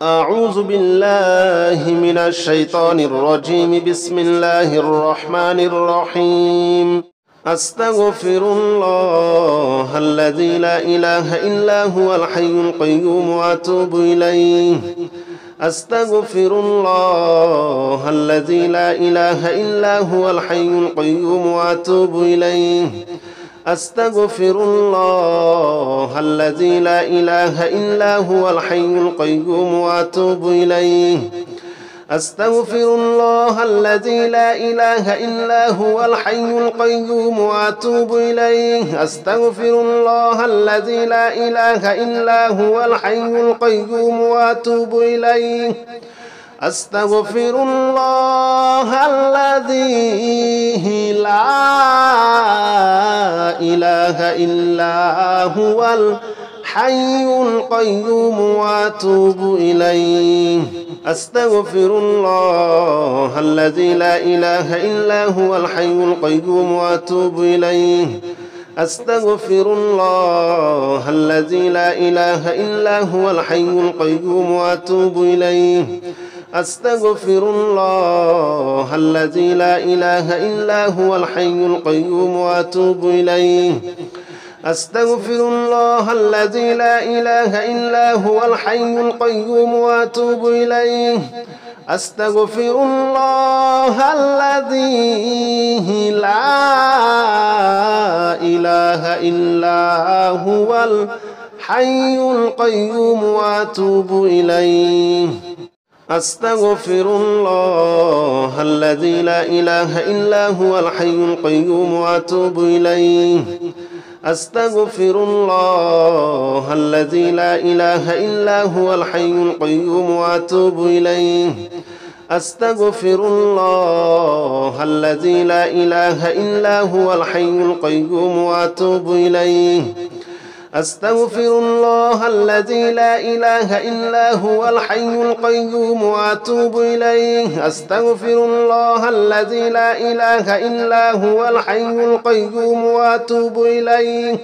أعوذ بالله من الشيطان الرجيم. بسم الله الرحمن الرحيم. أستغفر الله الذي لا إله إلا هو الحي القيوم وأتوب إليه. أستغفر الله الذي لا إله إلا هو الحي القيوم وأتوب إليه. أستغفر الله الذي لا إله إلا هو الحي القيوم وأتوب إليه. أستغفر الله الذي لا إله إلا هو الحي القيوم وأتوب إليه. أستغفر الله الذي لا إله إلا هو الحي القيوم وأتوب إليه. أستغفر الله الذي لا إله إلا هو الحي القيوم وأتوب إليه. أستغفر الله الذي لا إله إلا هو الحي القيوم وأتوب إليه. أستغفر الله الذي لا إله إلا هو الحي القيوم وأتوب إليه. أستغفر الله الذي لا إله إلا هو الحي القيوم وأتوب إليه. أستغفر الله الذي لا إله إلا هو الحي القيوم وأتوب إليه. أستغفر الله الذي لا إله إلا هو الحي القيوم وأتوب إليه. أستغفر الله الذي لا إله إلا هو الحي القيوم وأتوب إليه. أستغفر الله الذي لا إله إلا هو الحي القيوم وأتوب إليه. أستغفر الله الذي لا إله إلا هو الحي القيوم وأتوب إليه. أستغفر الله الذي لا إله إلا هو الحي القيوم وأتوب إليه. أستغفر الله الذي لا إله إلا هو الحي القيوم وأتوب إليه.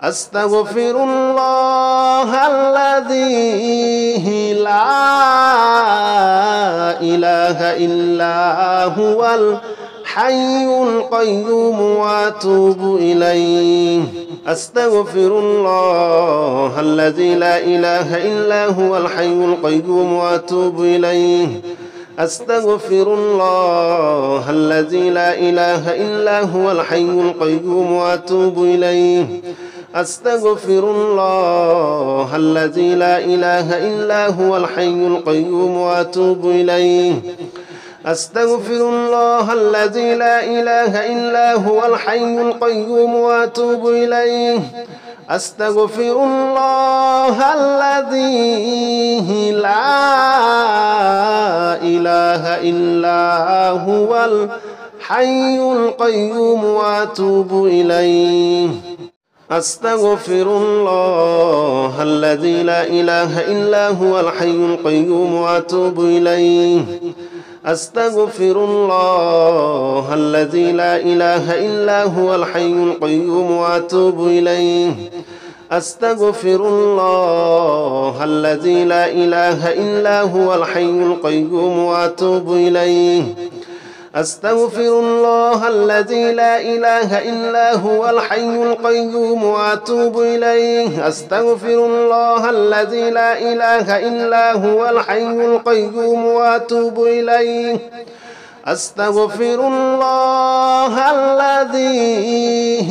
أستغفر الله الذي لا إله إلا هو الحي القيوم وأتوب إليه. أستغفر الله الذي لا إله إلا هو الحي القيوم وأتوب إليه. أستغفر الله الذي لا إله إلا هو الحي القيوم وأتوب إليه. أستغفر الله الذي لا إله إلا هو الحي القيوم وأتوب إليه. أستغفر الله الذي لا إله إلا هو الحي القيوم وأتوب إليه. أستغفر الله الذي لا إله إلا هو الحي القيوم وأتوب إليه. أستغفر الله الذي لا إله إلا هو الحي القيوم وأتوب إليه. أستغفر الله الذي لا إله إلا هو الحي القيوم وأتوب إليه. أستغفر الله الذي لا إله إلا هو الحي القيوم وأتوب إليه. أستغفر الله الذي لا إله إلا هو الحي القيوم وأتوب إليه. أستغفر الله الذي لا إله إلا هو الحي القيوم وأتوب إليه. أستغفر الله الذي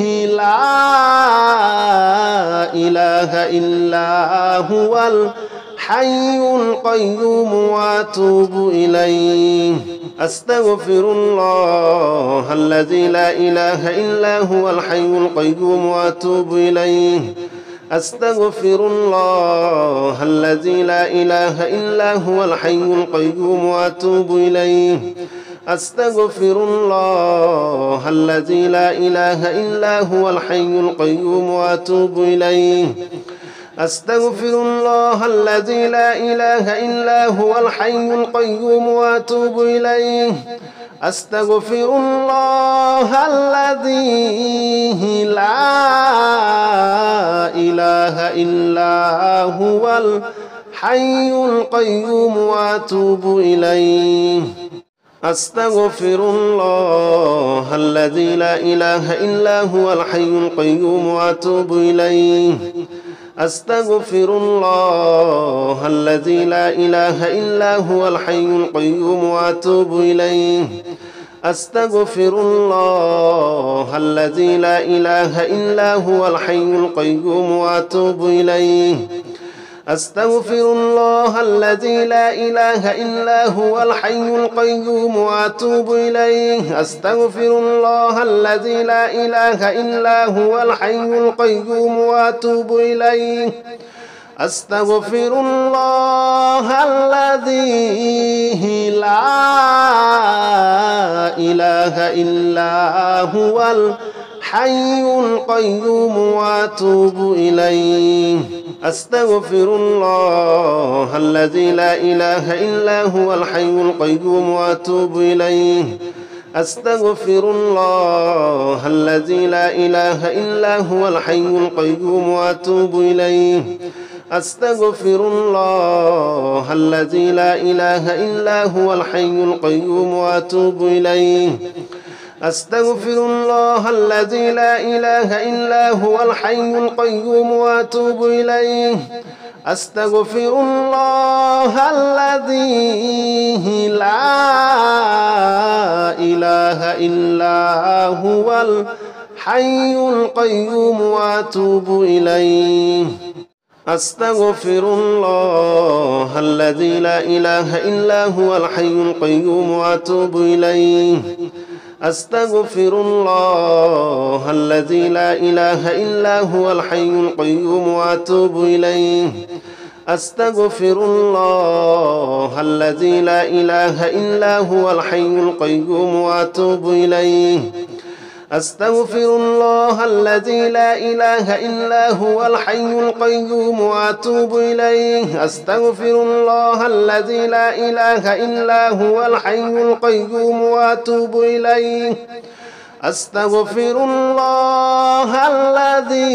لا إله إلا هو الحي القيوم وأتوب إليه. أستغفر الله الذي لا إله إلا هو الحي القيوم وأتوب إليه. أستغفر الله الذي لا إله إلا هو الحي القيوم وأتوب إليه. أستغفر الله الذي لا إله إلا هو الحي القيوم وأتوب إليه. أستغفر الله الذي لا إله إلا هو الحي القيوم وأتوب إليه. أستغفر الله الذي لا إله إلا هو الحي القيوم وأتوب إليه أستغفر الله الذي لا إله إلا هو الحي القيوم وأتوب إليه أستغفر الله الذي لا إله إلا هو الحي القيوم وأتوب إليه أستغفر الله الذي لا إله إلا هو الحي القيوم وأتوب إليه أستغفر الله الذي لا إله إلا هو الحي القيوم وأتوب إليه أستغفر الله الذي لا إله إلا هو الحي القيوم وأتوب إليه أستغفر الله الذي لا إله إلا هو الحي القيوم وأتوب إليه أستغفر الله الذي لا إله إلا هو الحي القيوم وأتوب إليه أستغفر الله الذي لا إله إلا هو الحي القيوم وأتوب إليه أستغفر الله الذي لا إله إلا هو الحي القيوم وأتوب إليه أستغفر الله الذي لا إله إلا هو الحي القيوم وأتوب إليه أستغفر الله الذي لا إله إلا هو الحي القيوم وأتوب إليه أستغفر الله الذي لا إله إلا هو الحي القيوم وأتوب إليه أستغفر الله الذي لا إله إلا هو الحي القيوم وأتوب إليه أستغفر الله الذي لا إله إلا هو الحي القيوم وأتوب إليه أستغفر الله الذي لا إله إلا هو الحي القيوم وأتوب إليه أستغفر الله الذي لا إله إلا هو الحي القيوم وأتوب إليه أستغفر الله الذي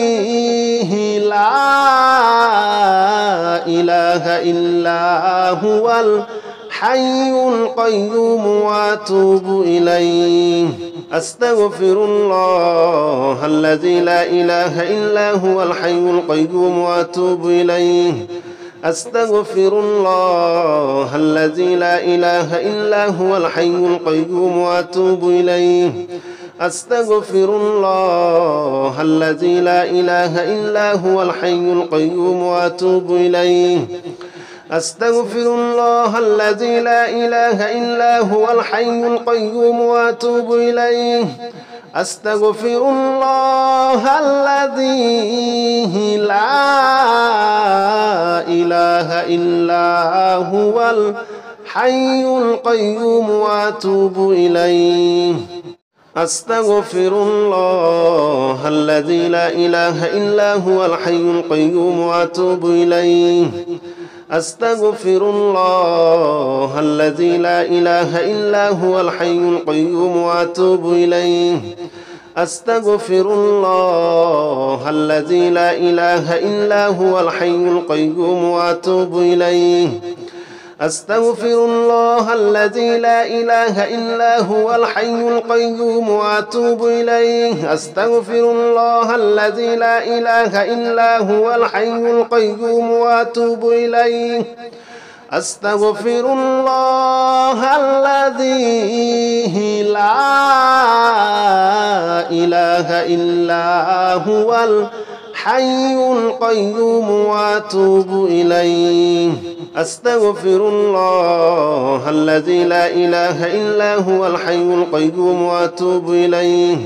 لا إله إلا هو الحي القيوم وأتوب إليه أستغفر الله الذي لا إله إلا هو الحي القيوم وأتوب إليه أستغفر الله الذي لا إله إلا هو الحي القيوم وأتوب إليه أستغفر الله الذي لا إله إلا هو الحي القيوم وأتوب إليه أستغفر الله الذي لا إله إلا هو الحي القيوم وأتوب إليه أستغفر الله الذي لا إله إلا هو الحي القيوم وأتوب إليه أستغفر الله الذي لا إله إلا هو الحي القيوم وأتوب إليه أستغفر الله الذي لا إله إلا هو الحي القيوم وأتوب إليه أستغفر الله الذي لا إله إلا هو الحي القيوم وأتوب إليه أستغفر الله الذي لا إله إلا هو الحي القيوم وأتوب إليه أستغفر الله الذي لا إله إلا هو الحي القيوم وأتوب إليه أستغفر الله الذي لا إله إلا هو الحي القيوم وأتوب إليه أستغفر الله الذي لا إله إلا هو الحي القيوم وأتوب إليه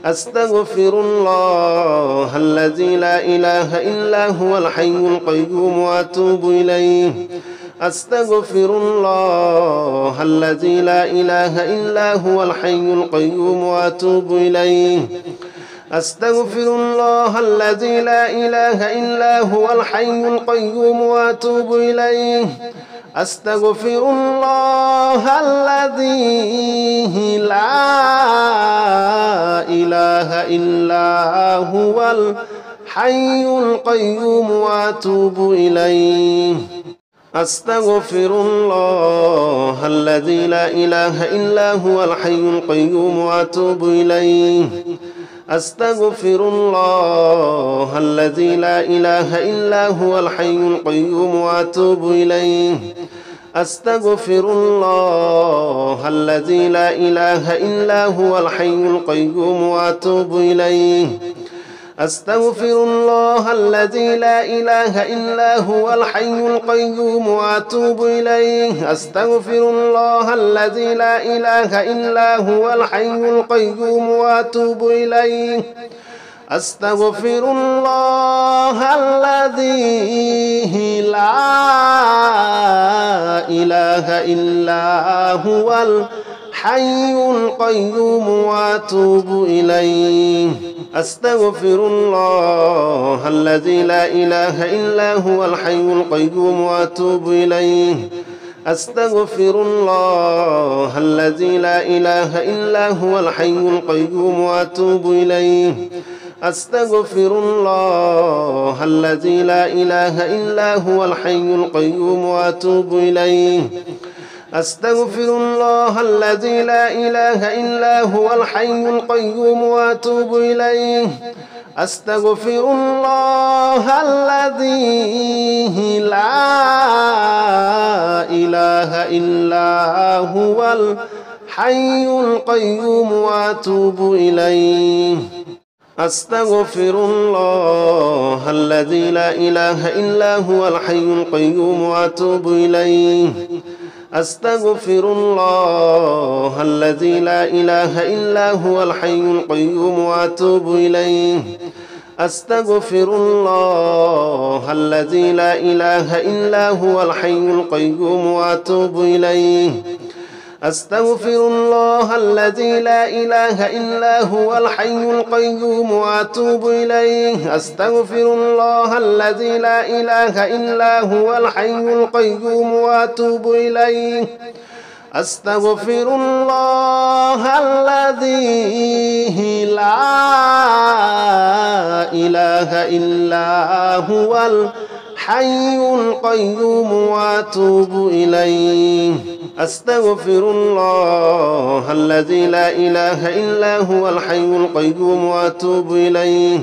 أستغفر الله الذي لا إله إلا هو الحي القيوم وأتوب إليه أستغفر الله الذي لا إله إلا هو الحي القيوم وأتوب إليه أستغفر الله الذي لا إله إلا هو الحي القيوم وأتوب إليه أستغفر الله الذي لا إله إلا هو الحي القيوم وأتوب إليه أستغفر الله الذي لا إله إلا هو الحي القيوم وأتوب إليه أستغفر الله الذي لا إله إلا هو الحي القيوم وأتوب إليه أستغفر الله الذي لا إله إلا هو الحي القيوم وأتوب إليه أستغفر الله الذي لا إله إلا هو الحي القيوم وأتوب إليه أستغفر الله الذي لا إله إلا هو الحي القيوم وأتوب إليه أستغفر الله الذي لا إله إلا هو الحي القيوم وأتوب إليه أستغفر الله الذي لا إله إلا هو الحي القيوم وأتوب إليه أستغفر الله الذي لا إله إلا هو الحي القيوم وأتوب إليه أستغفر الله الذي لا إله إلا هو الحي القيوم وأتوب إليه أستغفر الله الذي لا إله إلا هو الحي القيوم وأتوب إليه أستغفر الله الذي لا إله إلا هو الحي القيوم وأتوب إليه أستغفر الله الذي لا إله إلا هو الحي القيوم وأتوب إليه أستغفر الله الذي لا إله إلا هو الحي القيوم وأتوب إليه أستغفر الله الذي لا إله إلا هو الحي القيوم وأتوب إليه أستغفر الله الذي لا إله إلا هو الحي القيوم وأتوب إليه أستغفر الله الذي لا إله إلا هو الحي القيوم وأتوب إليه أستغفر الله الذي لا إله إلا هو الحي القيوم وأتوب إليه أستغفر الله الذي لا إله إلا هو الحي القيوم وأتوب إليه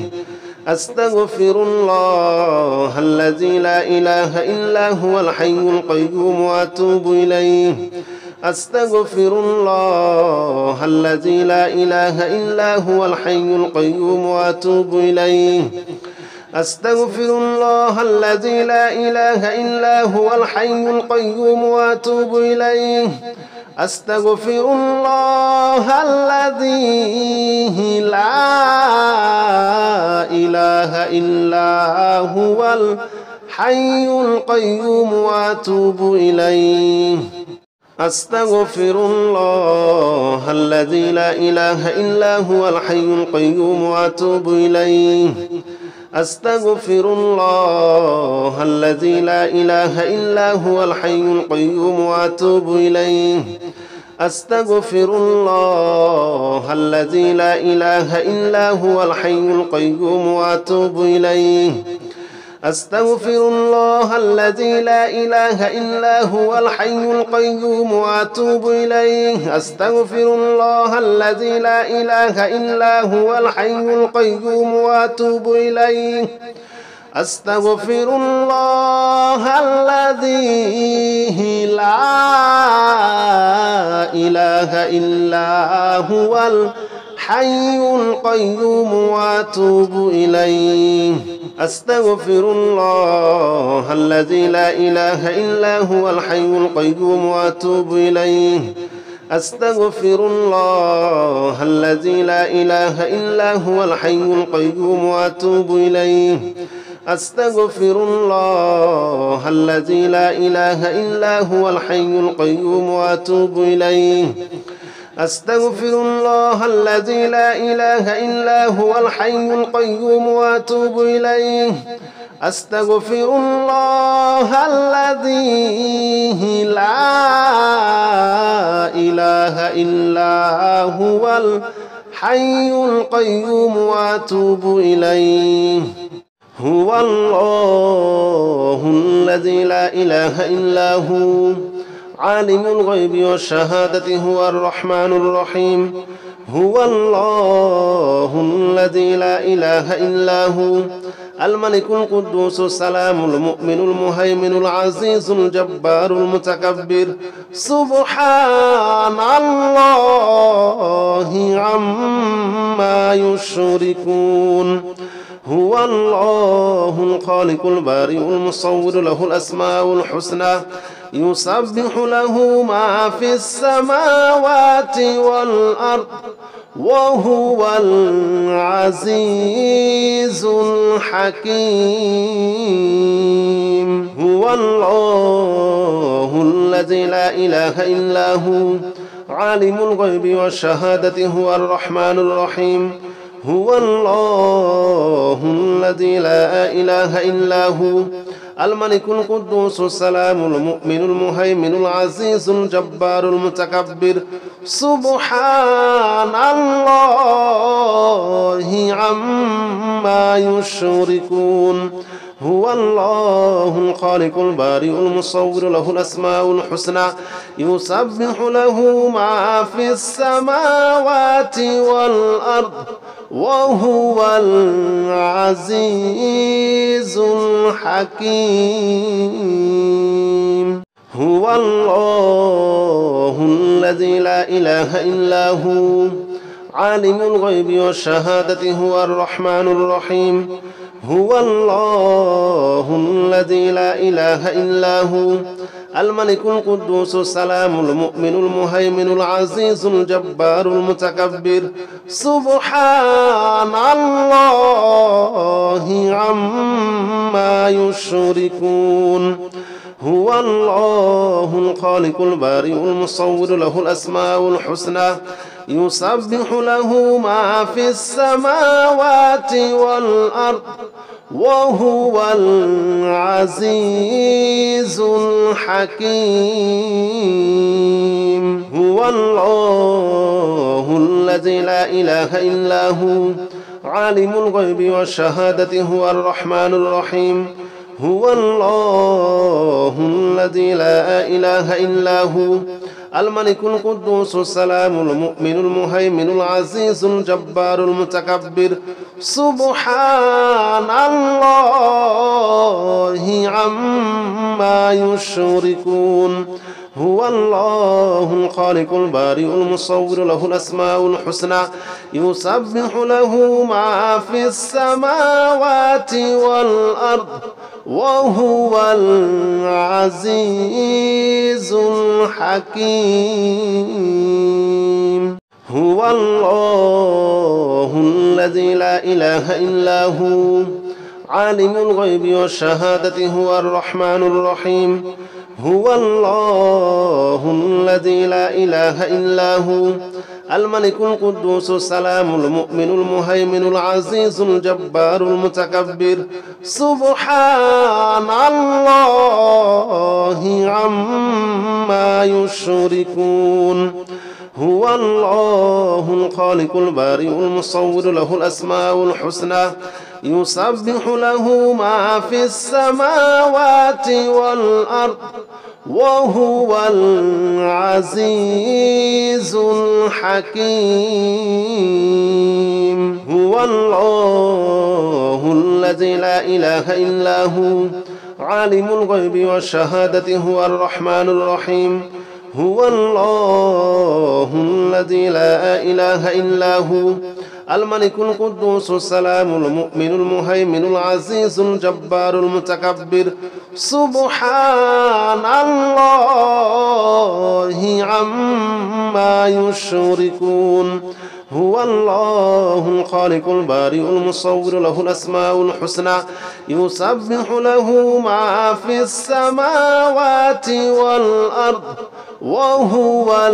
أستغفر الله الذي لا إله إلا هو الحي القيوم وأتوب إليه أستغفر الله الذي لا إله إلا هو الحي القيوم وأتوب إليه أستغفر الله الذي لا إله إلا هو الحي القيوم وأتوب إليه أستغفر الله الذي لا إله إلا هو الحي القيوم وأتوب إليه أستغفر الله الذي لا إله إلا هو الحي القيوم وأتوب إليه أستغفر الله الذي لا إله إلا هو الحي القيوم وأتوب إليه أستغفر الله الذي لا إله إلا هو الحي القيوم وأتوب إليه أستغفر الله الذي لا إله إلا هو الحي القيوم وأتوب إليه أستغفر الله الذي لا إله إلا هو الحي القيوم وأتوب إليه أستغفر الله الذي لا إله إلا هو الحي القيوم وأتوب إليه أستغفر الله الذي لا إله إلا هو الحي القيوم وأتوب إليه أستغفر الله الذي لا إله إلا هو الحي القيوم وأتوب إليه أستغفر الله الذي لا إله إلا هو الحي القيوم وأتوب إليه أستغفر الله الذي لا إله إلا هو الحي القيوم وأتوب إليه أستغفر الله الذي لا إله إلا هو الحي القيوم وأتوب إليه هو الله الذي لا إله إلا هو عالم الغيب والشهادة هو الرحمن الرحيم هو الله الذي لا إله إلا هو الملك القدوس السلام المؤمن المهيمن العزيز الجبار المتكبر سبحان الله عما يشركون هو الله الخالق البارئ المصور له الأسماء الحسنى يسبح له ما في السماوات والأرض وهو العزيز الحكيم هو الله الذي لا إله إلا هو عالم الغيب والشهادة هو الرحمن الرحيم هو الله الذي لا إله إلا هو الملك القدوس السلام المؤمن المهيمن العزيز الجبار المتكبر سبحان الله عما يشركون هو الله الخالق البارئ المصور له الأسماء الحسنى يسبح له ما في السماوات والأرض وهو العزيز الحكيم هو الله الذي لا إله إلا هو عالم الغيب والشهادة هو الرحمن الرحيم هو الله الذي لا إله إلا هو الملك القدوس السلام المؤمن المهيمن العزيز الجبار المتكبر سبحان الله عما يشركون هو الله الخالق البارئ المصور له الأسماء الحسنى يسبح له ما في السماوات والأرض وهو العزيز الحكيم هو الله الذي لا إله إلا هو عالم الغيب والشهادة هو الرحمن الرحيم هو الله الذي لا إله إلا هو الملك القدوس السلام المؤمن المهيمن العزيز الجبار المتكبر سبحان الله عما يشركون هو الله الخالق البارئ المصور له الأسماء الحسنى يسبح له ما في السماوات والأرض وهو العزيز الحكيم هو الله الذي لا إله إلا هو عالم الغيب والشهادة هو الرحمن الرحيم هو الله الذي لا إله إلا هو الملك القدوس السلام المؤمن المهيمن العزيز الجبار المتكبر سبحان الله عما يشركون هو الله الخالق البارئ المصور له الأسماء الحسنى يسبح له ما في السماوات والأرض وهو العزيز الحكيم هو الله الذي لا إله إلا هو عالم الغيب والشهادة هو الرحمن الرحيم هو الله الذي لا إله إلا هو الملك القدوس السلام المؤمن المهيمن العزيز الجبار المتكبر سبحان الله عما يشركون هو الله الخالق البارئ المصور له الأسماء الحسنى يسبح له ما في السماوات والأرض وهو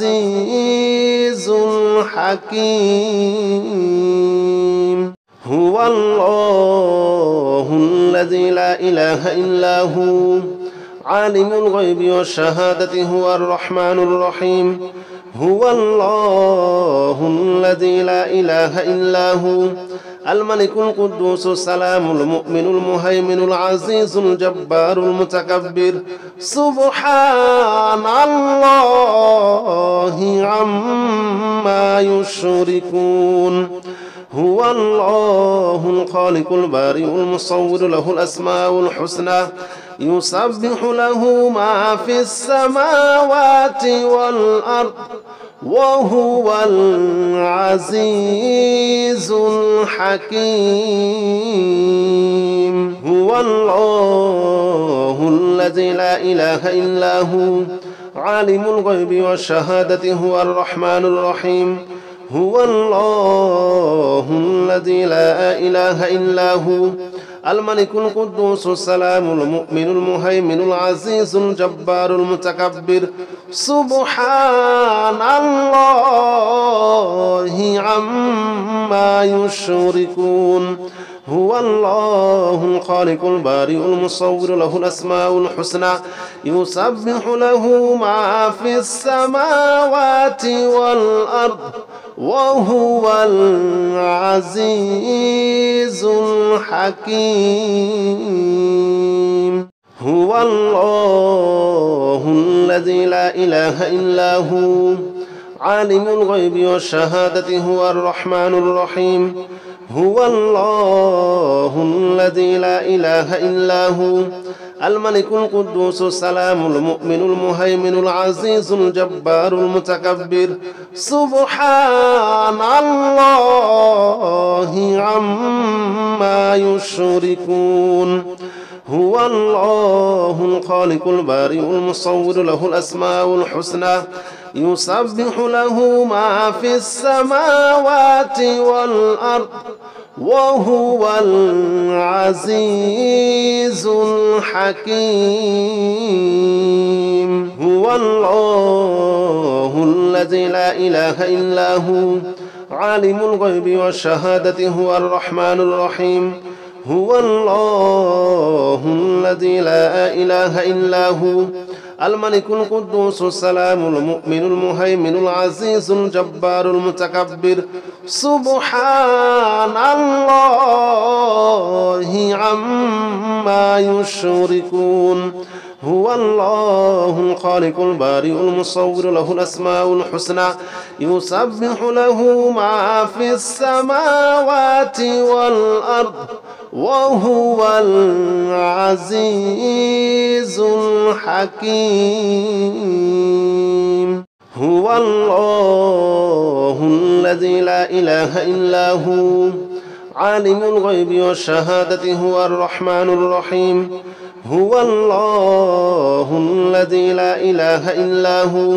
العزيز الحكيم هو الله الذي لا إله إلا هو عالم الغيب والشهادة هو الرحمن الرحيم هو الله الذي لا إله إلا هو الملك القدوس السلام المؤمن المهيمن العزيز الجبار المتكبر سبحان الله عما يشركون هو الله الخالق البارئ المصور له الأسماء الحسنى يسبح له ما في السماوات والأرض وهو العزيز الحكيم هو الله الذي لا إله إلا هو عالم الغيب والشهادة هو الرحمن الرحيم هو الله الذي لا إله إلا هو الملك القدوس السلام المؤمن المهيمن العزيز الجبار المتكبر سبحان الله عما يشركون هو الله الخالق البارئ المصور له الأسماء الحسنى يسبح له ما في السماوات والأرض وهو العزيز الحكيم هو الله الذي لا إله إلا هو عالم الغيب والشهادة هو الرحمن الرحيم هو الله الذي لا إله إلا هو الملك القدوس السلام المؤمن المهيمن العزيز الجبار المتكبر سبحان الله عما يشركون هو الله الخالق البارئ المصور له الأسماء الحسنى يسبح له ما في السماوات والأرض وهو العزيز الحكيم هو الله الذي لا إله إلا هو عالم الغيب والشهادة هو الرحمن الرحيم هو الله الذي لا إله إلا هو الملك القدوس السلام المؤمن المهيمن العزيز الجبار المتكبر سبحان الله عما يشركون هو الله الخالق البارئ المصور له الأسماء الحسنى يسبح له ما في السماوات والأرض وهو العزيز الحكيم هو الله الذي لا إله إلا هو عالم الغيب والشهادة هو الرحمن الرحيم هو الله الذي لا إله إلا هو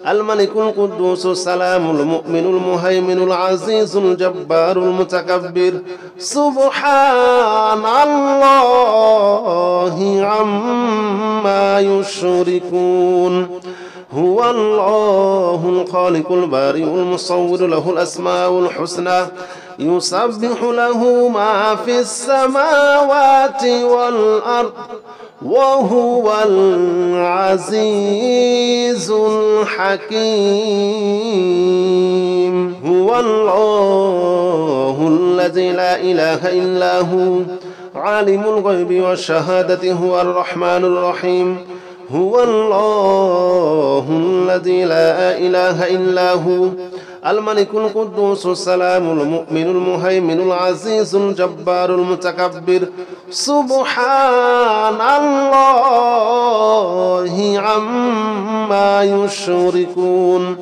الملك القدوس السلام المؤمن المهيمن العزيز الجبار المتكبر سبحان الله عما يشركون هو الله الخالق البارئ المصور له الأسماء الحسنى يسبح له ما في السماوات والأرض وهو العزيز الحكيم هو الله الذي لا إله إلا هو عالم الغيب والشهادة هو الرحمن الرحيم هو الله الذي لا إله إلا هو الملك القدوس السلام المؤمن المهيمن العزيز الجبار المتكبر سبحان الله عما يشركون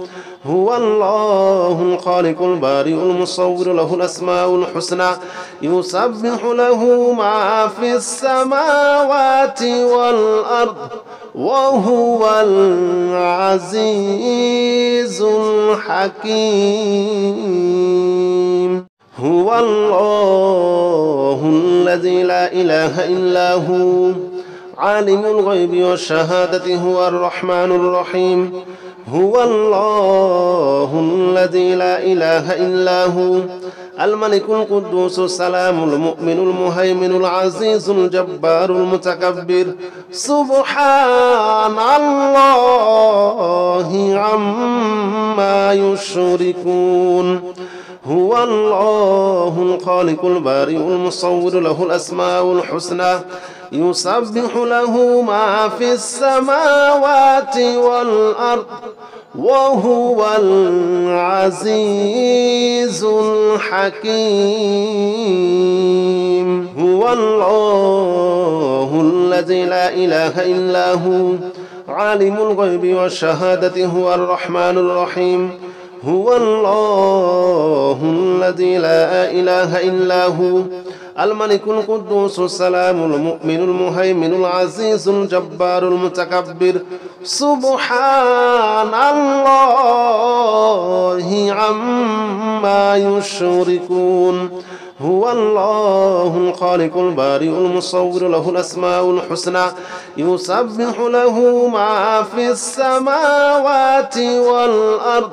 هو الله الخالق البارئ المصور له الأسماء الحسنى يسبح له ما في السماوات والأرض وهو العزيز الحكيم هو الله الذي لا إله إلا هو عالم الغيب والشهادة هو الرحمن الرحيم هو الله الذي لا إله إلا هو الملك القدوس السلام المؤمن المهيمن العزيز الجبار المتكبر سبحان الله عما يشركون هو الله الخالق البارئ المصور له الأسماء الحسنى يسبح له ما في السماوات والأرض وهو العزيز الحكيم هو الله الذي لا إله إلا هو عالم الغيب والشهادة هو الرحمن الرحيم هو الله الذي لا إله إلا هو الملك القدوس السلام المؤمن المهيمن العزيز الجبار المتكبر سبحان الله عما يشركون هو الله الخالق البارئ المصور له الأسماء الحسنى يسبح له ما في السماوات والأرض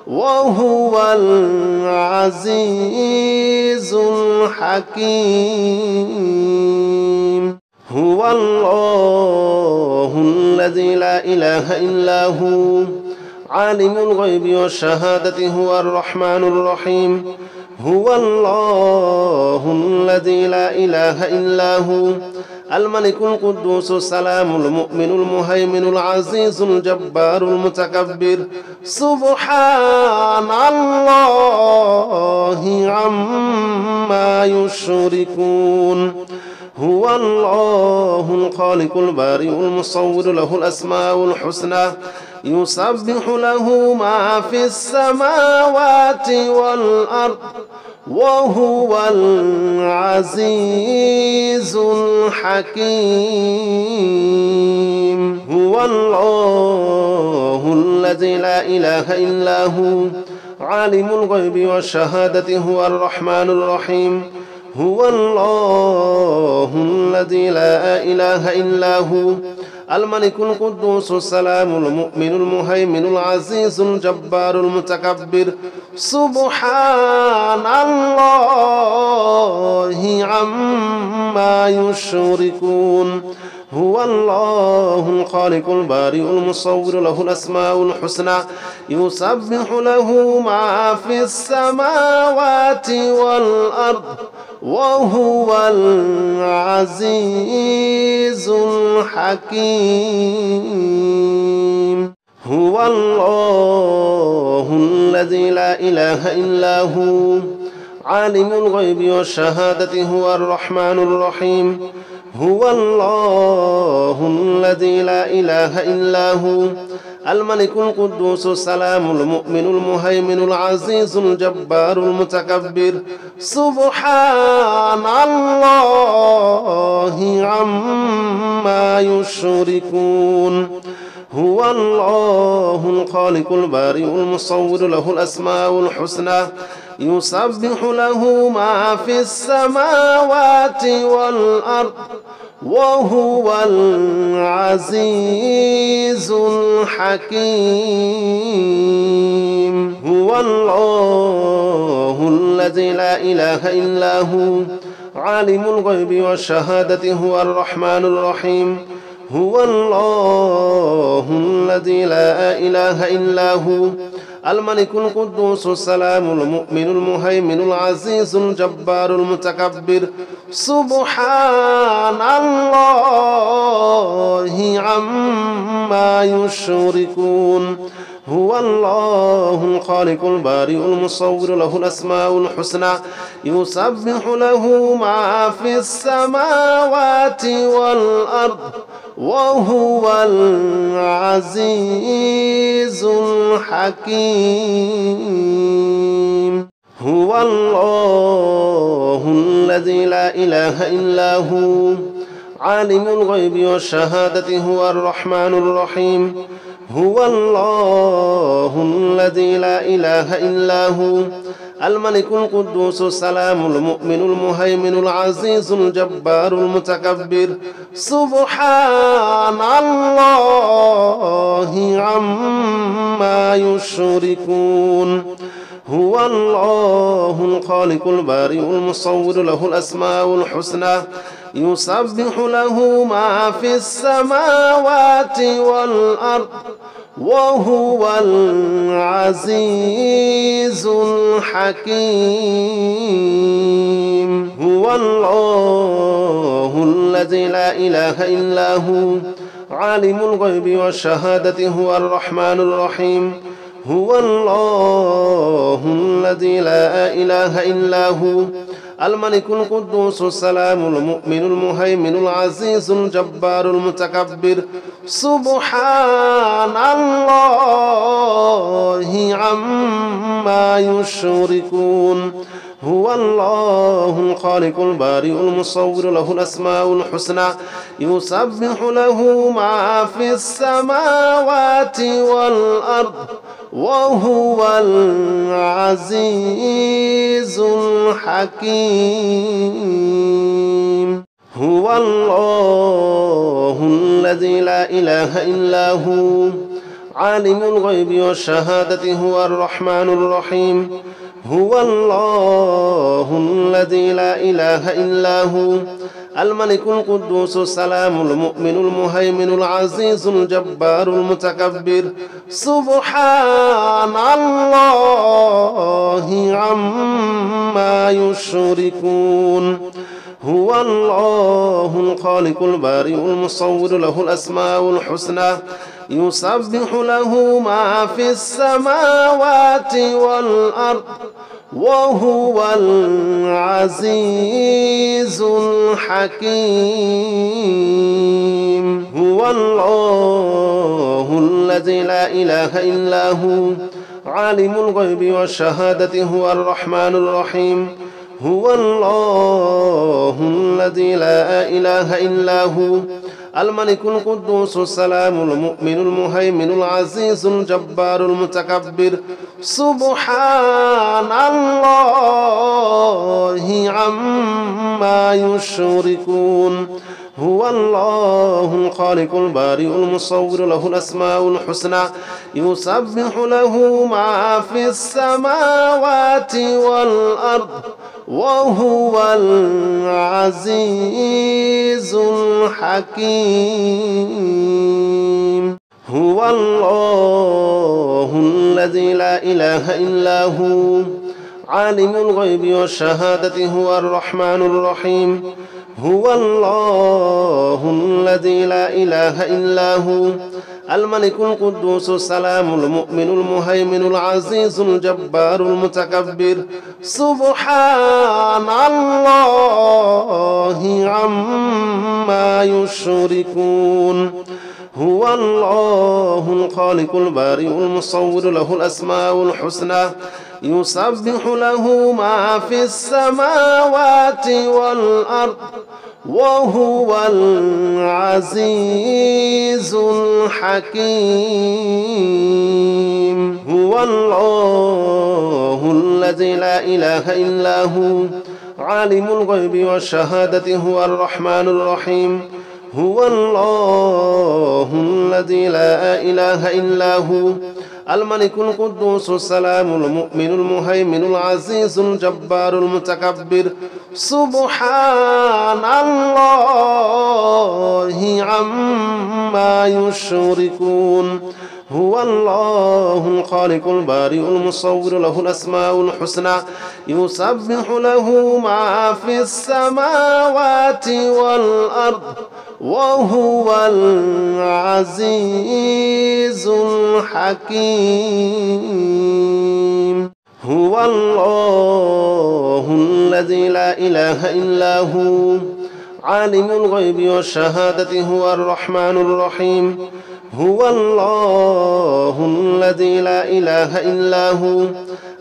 وهو العزيز الحكيم هو الله الذي لا إله إلا هو عالم الغيب والشهادة هو الرحمن الرحيم هو الله الذي لا إله إلا هو الملك القدوس السلام المؤمن المهيمن العزيز الجبار المتكبر سبحان الله عما يشركون هو الله الخالق البارئ المصور له الأسماء الحسنى يسبح له ما في السماوات والأرض وهو العزيز الحكيم هو الله الذي لا إله إلا هو عالم الغيب والشهادة هو الرحمن الرحيم هو الله الذي لا إله إلا هو الملك القدوس السلام المؤمن المهيمن العزيز الجبار المتكبر سبحان الله عما يشركون هو الله الخالق البارئ المصور له الأسماء الحسنى يسبح له ما في السماوات والأرض وهو العزيز الحكيم هو الله الذي لا إله إلا هو عالم الغيب والشهادة هو الرحمن الرحيم هو الله الذي لا إله إلا هو الملك القدوس السلام المؤمن المهيمن العزيز الجبار المتكبر سبحان الله عما يشركون هو الله الخالق البارئ المصور له الأسماء الحسنى يسبح له ما في السماوات والأرض وهو العزيز الحكيم هو الله الذي لا إله إلا هو عالم الغيب والشهادة هو الرحمن الرحيم هو الله الذي لا إله إلا هو الملك القدوس السلام المؤمن المهيمن العزيز الجبار المتكبر سبحان الله عما يشركون هو الله الخالق البارئ المصور له الأسماء الحسنى يسبح له ما في السماوات والأرض وهو العزيز الحكيم هو الله الذي لا إله إلا هو عالم الغيب والشهادة هو الرحمن الرحيم هو الله الذي لا إله إلا هو الملك القدوس السلام المؤمن المهيمن العزيز الجبار المتكبر سبحان الله عما يشركون هو الله الخالق البارئ المصور له الأسماء الحسنى يسبح له ما في السماوات والأرض وهو العزيز الحكيم. هو الله الذي لا إله إلا هو عالم الغيب والشهادة هو الرحمن الرحيم. هو الله الذي لا إله إلا هو الملك القدوس السلام المؤمن المهيمن العزيز الجبار المتكبر. سبحان الله عما يشركون. هو الله الخالق البارئ المصور له الأسماء الحسنى يسبح له ما في السماوات والأرض وهو العزيز الحكيم. هو الله الذي لا إله إلا هو عالم الغيب والشهادة هو الرحمن الرحيم. هو الله الذي لا إله إلا هو الملك القدوس السلام المؤمن المهيمن العزيز الجبار المتكبر. سبحان الله عما يشركون. هو الله الخالق البارئ المصور له الأسماء الحسنى يسبح له ما في السماوات والأرض وهو العزيز الحكيم. هو الله الذي لا إله إلا هو عالم الغيب والشهادة هو الرحمن الرحيم. هو الله الذي لا إله إلا هو الملك القدوس السلام المؤمن المهيمن العزيز الجبار المتكبر. سبحان الله عما يشركون. هو الله الخالق البارئ المصور له الأسماء الحسنى يسبح له ما في السماوات والأرض وهو العزيز الحكيم. هو الله الذي لا إله إلا هو عالم الغيب والشهادة هو الرحمن الرحيم. هو الله الذي لا إله إلا هو الملك القدوس السلام المؤمن المهيمن العزيز الجبار المتكبر. سبحان الله عما يشركون. هو الله الخالق البارئ المصور له الأسماء الحسنى يسبح له ما في السماوات والأرض وهو العزيز الحكيم. هو الله الذي لا إله إلا هو عالم الغيب والشهادة هو الرحمن الرحيم. هو الله الذي لا إله إلا هو الملك القدوس السلام المؤمن المهيمن العزيز الجبار المتكبر. سبحان الله عما يشركون. هو الله الخالق البارئ المصور له الأسماء الحسنى يسبح له ما في السماوات والأرض وهو العزيز الحكيم. هو الله الذي لا إله إلا هو عالم الغيب والشهادة هو الرحمن الرحيم. هو الله الذي لا إله إلا هو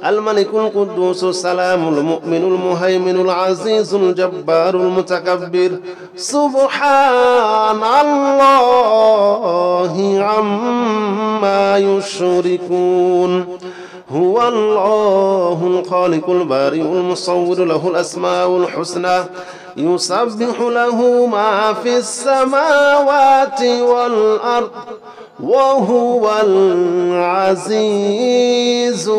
الملك القدوس السلام المؤمن المهيمن العزيز الجبار المتكبر. سبحان الله عما يشركون. هو الله الخالق البارئ المصور له الأسماء الحسنى يسبح له ما في السماوات والأرض وهو العزيز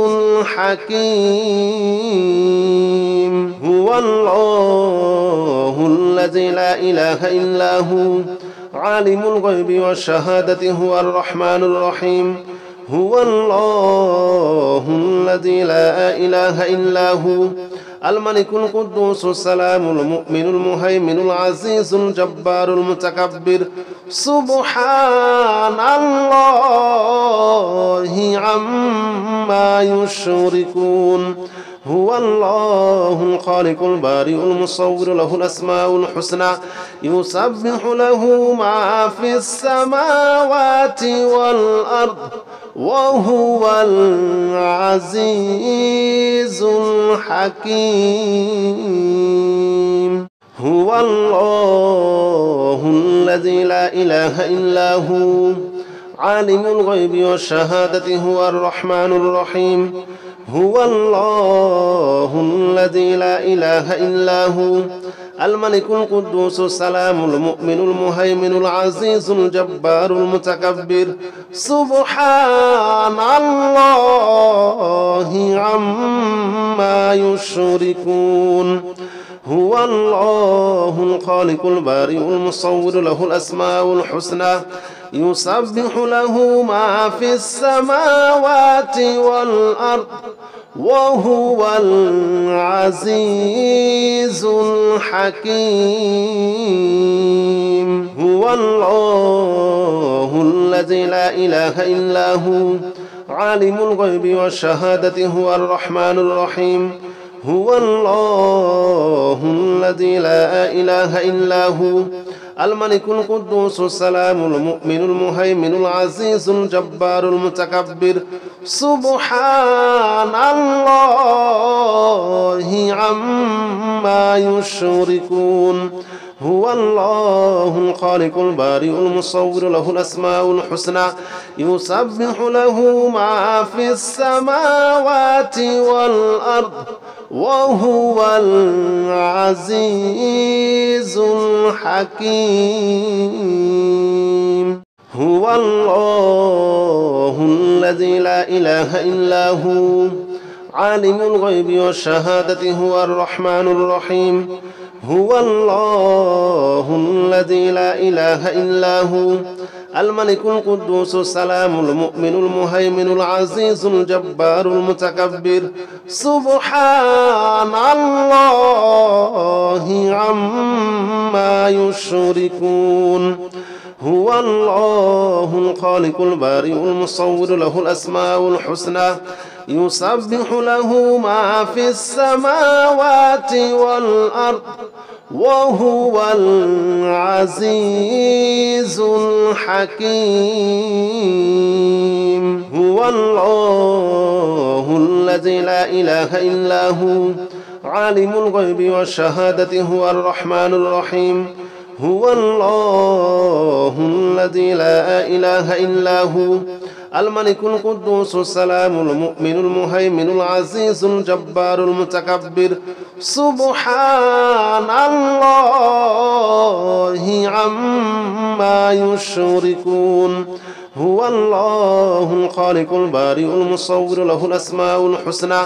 الحكيم. هو الله الذي لا إله إلا هو عالم الغيب والشهادة هو الرحمن الرحيم هو الله الذي لا إله إلا هو الملك القدوس السلام المؤمن المهيمن العزيز الجبار المتكبر سبحان الله عما يشركون هو الله الخالق البارئ المصور له الأسماء الحسنى يسبح له ما في السماوات والأرض وهو العزيز الحكيم هو الله الذي لا إله إلا هو عالم الغيب والشهادة هو الرحمن الرحيم هو الله الذي لا إله إلا هو الملك القدوس السلام المؤمن المهيمن العزيز الجبار المتكبر سبحان الله عما يشركون هو الله الخالق البارئ المصور له الأسماء الحسنى يسبح له ما في السماوات والأرض وهو العزيز الحكيم هو الله الذي لا إله إلا هو عالم الغيب والشهادة هو الرحمن الرحيم هو الله الذي لا إله إلا هو الملك القدوس السلام المؤمن المهيمن العزيز الجبار المتكبر سبحان الله عما يشركون هو الله الخالق البارئ المصور له الأسماء الحسنى يسبح له ما في السماوات والأرض وهو العزيز الحكيم هو الله الذي لا إله إلا هو عالم الغيب والشهادة هو الرحمن الرحيم هو الله الذي لا إله إلا هو الملك القدوس السلام المؤمن المهيمن العزيز الجبار المتكبر سبحان الله عما يشركون هو الله الخالق البارئ المصور له الأسماء الحسنى يسبح له ما في السماوات والأرض وهو العزيز الحكيم هو الله الذي لا إله إلا هو عالم الغيب والشهادة هو الرحمن الرحيم هو الله الذي لا إله إلا هو الملك القدوس السلام المؤمن المهيمن العزيز الجبار المتكبر سبحان الله عما يشركون هو الله الخالق البارئ المصور له الأسماء الحسنى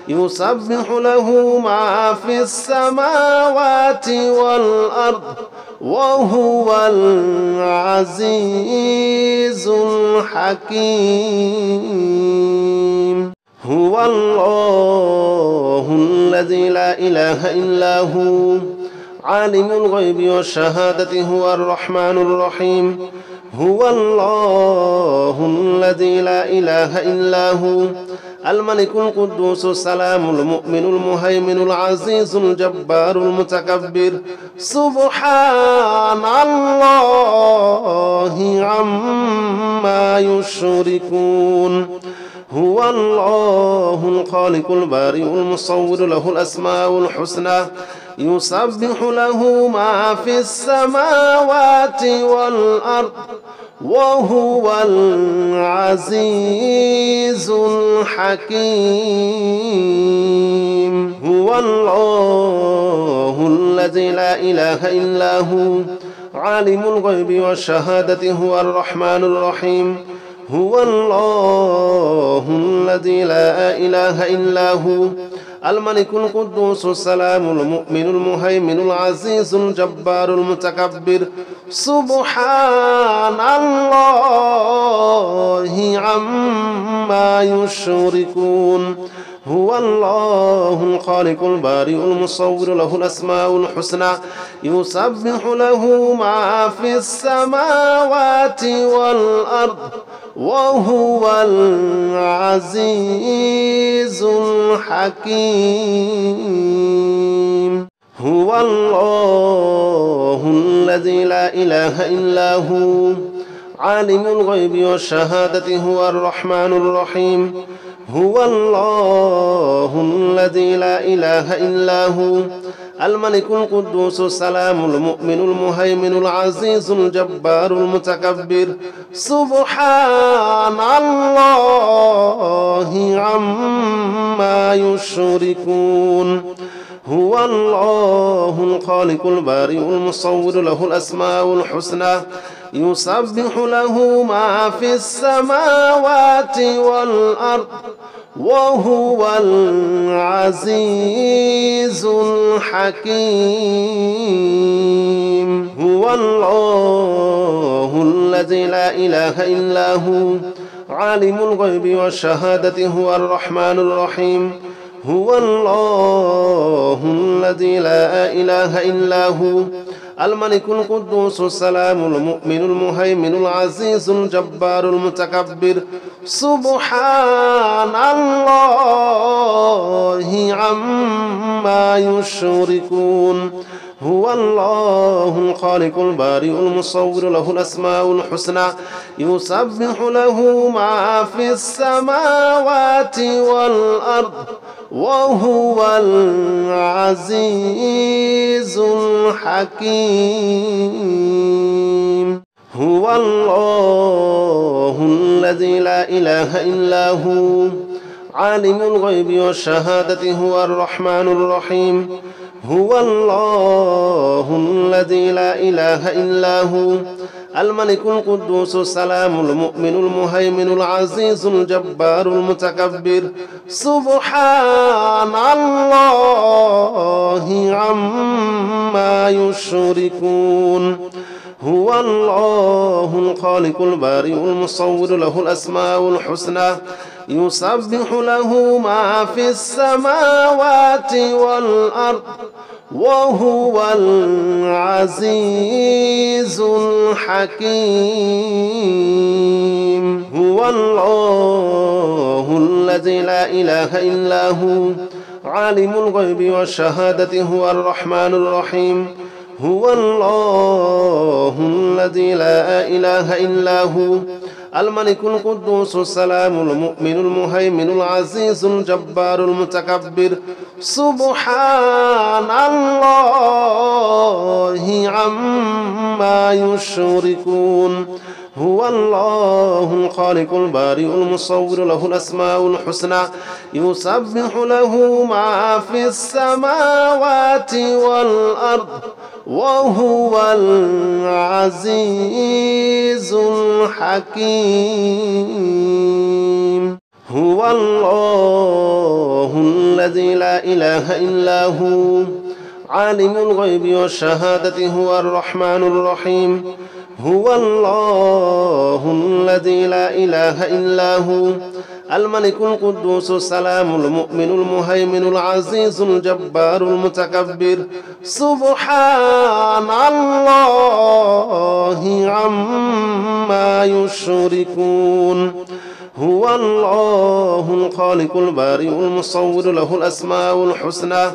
يسبح له ما في السماوات والأرض وهو العزيز الحكيم هو الله الذي لا إله إلا هو عالم الغيب والشهادة هو الرحمن الرحيم هو الله الذي لا إله إلا هو الملك القدوس السلام المؤمن المهيمن العزيز الجبار المتكبر سبحان الله عما يشركون هو الله الخالق البارئ المصور له الأسماء الحسنى يسبح له ما في السماوات والأرض وهو العزيز الحكيم هو الله الذي لا إله إلا هو عالم الغيب والشهادة هو الرحمن الرحيم هو الله الذي لا إله إلا هو الملك القدوس السلام المؤمن المهيمن العزيز الجبار المتكبر سبحان الله عما يشركون هو الله الخالق البارئ المصور له الأسماء الحسنى يسبح له ما في السماوات والأرض وهو العزيز الحكيم هو الله الذي لا إله إلا هو عالم الغيب والشهادة هو الرحمن الرحيم هو الله الذي لا إله إلا هو الملك القدوس السلام المؤمن المهيمن العزيز الجبار المتكبر سبحان الله عما يشركون هو الله الخالق البارئ المصور له الأسماء الحسنى يسبح له ما في السماوات والأرض وهو العزيز الحكيم هو الله الذي لا إله إلا هو عالم الغيب والشهادة هو الرحمن الرحيم هو الله الذي لا إله إلا هو الملك القدوس السلام المؤمن المهيمن العزيز الجبار المتكبر سبحان الله عما يشركون هو الله الخالق البارئ المصور له الأسماء الحسنى يسبح له ما في السماوات والأرض وهو العزيز الحكيم هو الله الذي لا إله إلا هو عالم الغيب والشهادة هو الرحمن الرحيم هو الله الذي لا إله إلا هو الملك القدوس السلام المؤمن المهيمن العزيز الجبار المتكبر سبحان الله عما يشركون هو الله الخالق البارئ المصور له الأسماء الحسنى يسبح له ما في السماوات والأرض وهو العزيز الحكيم هو الله الذي لا إله إلا هو عالم الغيب والشهادة هو الرحمن الرحيم هو الله الذي لا إله إلا هو الملك القدوس السلام المؤمن المهيمن العزيز الجبار المتكبر سبحان الله عما يشركون هو الله الخالق البارئ المصور له الأسماء الحسنى يسبح له ما في السماوات والأرض وهو العزيز الحكيم هو الله الذي لا إله إلا هو عالم الغيب والشهادة هو الرحمن الرحيم هو الله الذي لا إله إلا هو الملك القدوس السلام المؤمن المهيمن العزيز الجبار المتكبر سبحان الله عما يشركون هو الله الخالق البارئ المصور له الأسماء الحسنى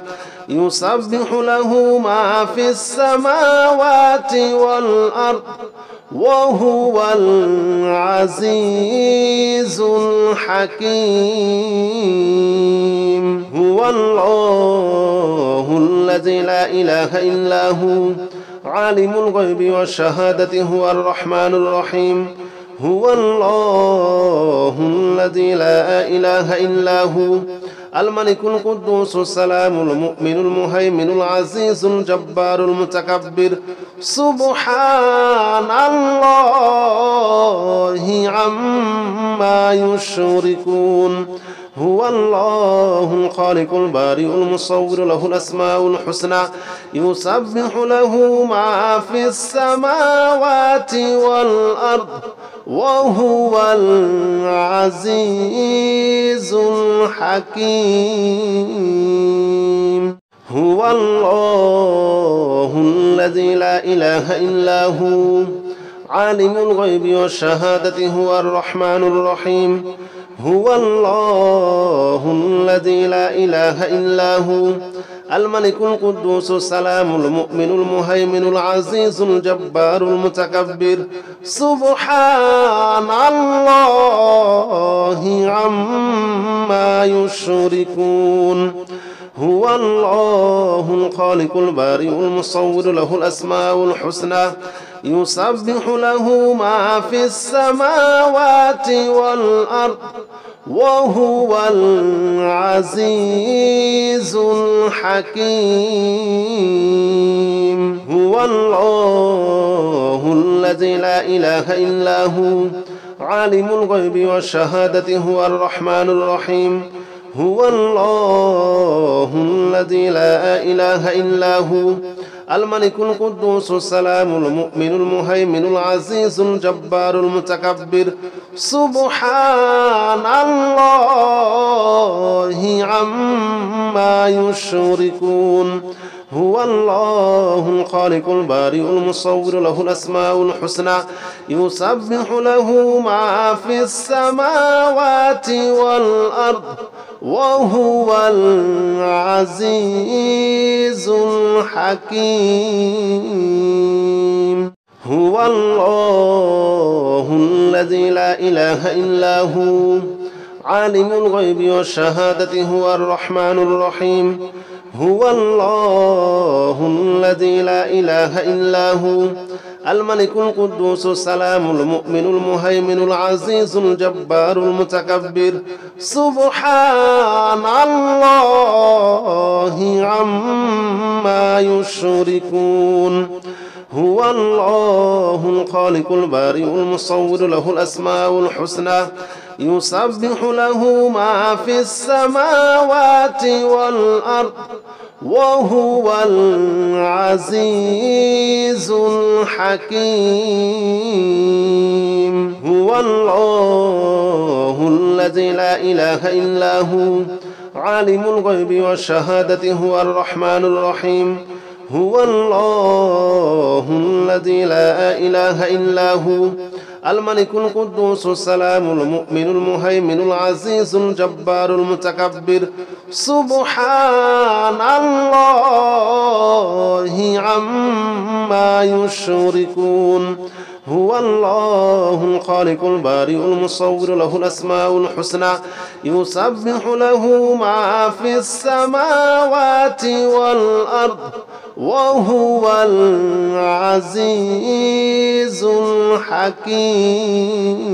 يسبح له ما في السماوات والأرض وهو العزيز الحكيم هو الله الذي لا إله إلا هو عالم الغيب والشهادة هو الرحمن الرحيم هو الله الذي لا إله إلا هو الملك القدوس السلام المؤمن المهيمن العزيز الجبار المتكبر سبحان الله عما يشركون هو الله الخالق البارئ المصور له الأسماء الحسنى يسبح له ما في السماوات والأرض وهو العزيز الحكيم هو الله الذي لا إله إلا هو عالم الغيب والشهادة هو الرحمن الرحيم هو الله الذي لا إله إلا هو الملك القدوس السلام المؤمن المهيمن العزيز الجبار المتكبر سبحان الله عما يشركون هو الله الخالق البارئ المصور له الأسماء الحسنى يسبح له ما في السماوات والأرض وهو العزيز الحكيم هو الله الذي لا إله إلا هو عالم الغيب والشهادة هو الرحمن الرحيم هو الله الذي لا إله إلا هو الملك القدوس السلام المؤمن المهيمن العزيز الجبار المتكبر سبحان الله عما يشركون هو الله الخالق البارئ المصور له الأسماء الحسنى يسبح له ما في السماوات والأرض وهو العزيز الحكيم هو الله الذي لا إله إلا هو عالم الغيب والشهادة هو الرحمن الرحيم هو الله الذي لا إله إلا هو الملك القدوس السلام المؤمن المهيمن العزيز الجبار المتكبر سبحان الله عما يشركون هو الله الخالق البارئ المصور له الأسماء الحسنى يسبح له ما في السماوات والأرض وهو العزيز الحكيم هو الله الذي لا إله إلا هو عالم الغيب والشهادة هو الرحمن الرحيم هو الله الذي لا إله إلا هو الملك القدوس السلام المؤمن المهيمن العزيز الجبار المتكبر سبحان الله عما يشركون هو الله الخالق البارئ المصور له الأسماء الحسنى يسبح له ما في السماوات والأرض وهو العزيز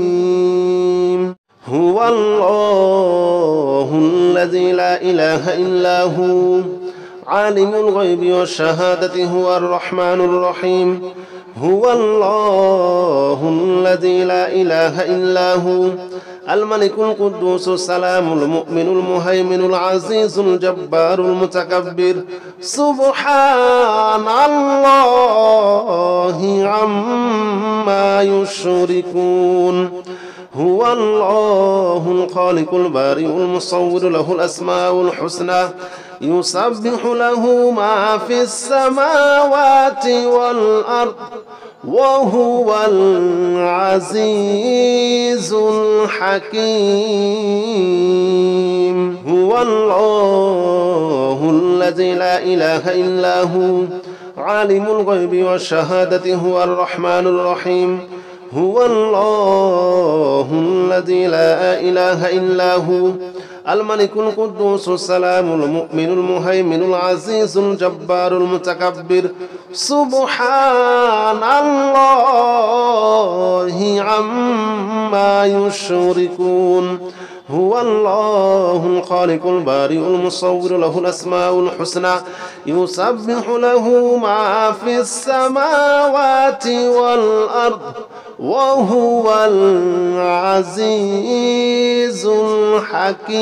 الحكيم هو الله الذي لا إله إلا هو عالم الغيب والشهادة هو الرحمن الرحيم هو الله الذي لا إله إلا هو الملك القدوس السلام المؤمن المهيمن العزيز الجبار المتكبر سبحان الله عما يشركون هو الله الخالق البارئ المصور له الأسماء الحسنى يسبح له ما في السماوات والأرض وهو العزيز الحكيم هو الله الذي لا إله إلا هو عالم الغيب والشهادة هو الرحمن الرحيم هو الله الذي لا إله إلا هو الملك القدوس السلام المؤمن المهيمن العزيز الجبار المتكبر سبحان الله عما يشركون هو الله الخالق البارئ المصور له الأسماء الحسنى يسبح له ما في السماوات والأرض وهو العزيز الحكيم.